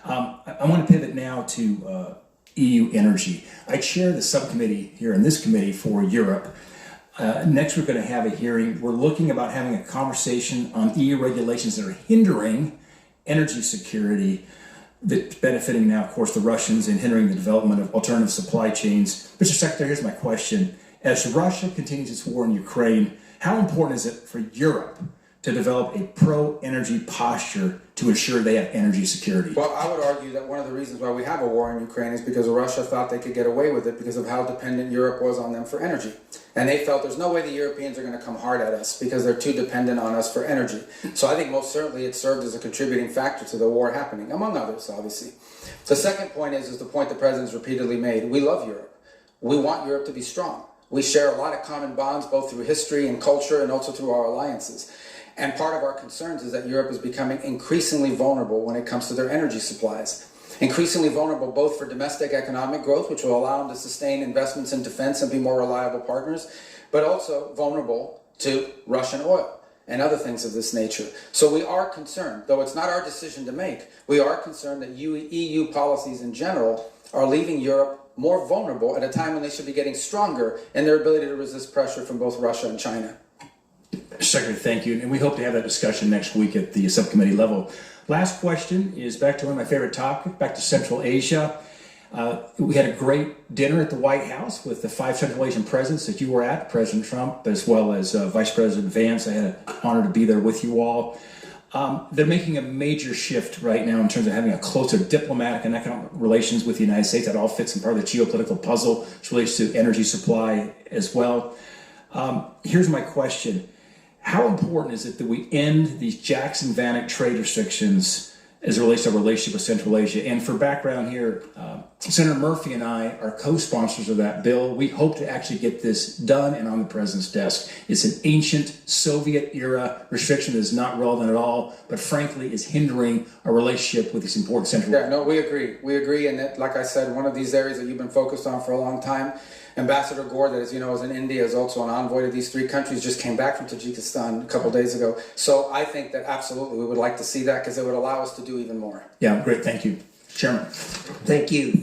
I want to pivot now to EU energy. I chair the subcommittee here in this committee for Europe. Next, we're going to have a hearing. We're looking about having a conversation on EU regulations that are hindering energy security, that's benefiting now, of course, the Russians and hindering the development of alternative supply chains. Mr. Secretary, here's my question. As Russia continues its war in Ukraine, how important is it for Europe to develop a pro-energy posture to ensure they have energy security? Well, I would argue that one of the reasons why we have a war in Ukraine is because Russia thought they could get away with it because of how dependent Europe was on them for energy. And they felt there's no way the Europeans are going to come hard at us because they're too dependent on us for energy. So I think most certainly it served as a contributing factor to the war happening, among others, obviously. The second point is the point the President's repeatedly made. We love Europe. We want Europe to be strong. We share a lot of common bonds, both through history and culture and also through our alliances. And part of our concerns is that Europe is becoming increasingly vulnerable when it comes to their energy supplies. Increasingly vulnerable both for domestic economic growth, which will allow them to sustain investments in defense and be more reliable partners, but also vulnerable to Russian oil and other things of this nature. So we are concerned, though it's not our decision to make, we are concerned that EU policies in general are leaving Europe more vulnerable at a time when they should be getting stronger in their ability to resist pressure from both Russia and China. Secretary, thank you. And we hope to have that discussion next week at the subcommittee level. Last question is back to one of my favorite topics, back to Central Asia. We had a great dinner at the White House with the 5 Central Asian presidents that you were at, President Trump, as well as Vice President Vance. I had an honor to be there with you all. They're making a major shift right now in terms of having a closer diplomatic and economic relations with the United States. That all fits in part of the geopolitical puzzle, which relates to energy supply as well. Here's my question. How important is it that we end these Jackson-Vanik trade restrictions as it relates to our relationship with Central Asia? And for background here, Senator Murphy and I are co-sponsors of that bill. We hope to actually get this done and on the president's desk. It's an ancient Soviet-era restriction that is not relevant at all, but frankly is hindering our relationship with these important Central Asia. Yeah, no, we agree. We agree, and that, like I said, one of these areas that you've been focused on for a long time. Ambassador Gore, that, as you know, is in India, is also an envoy to these 3 countries, just came back from Tajikistan a couple days ago. So I think that absolutely we would like to see that because it would allow us to do even more. Yeah, great. Thank you. Chairman. Thank you.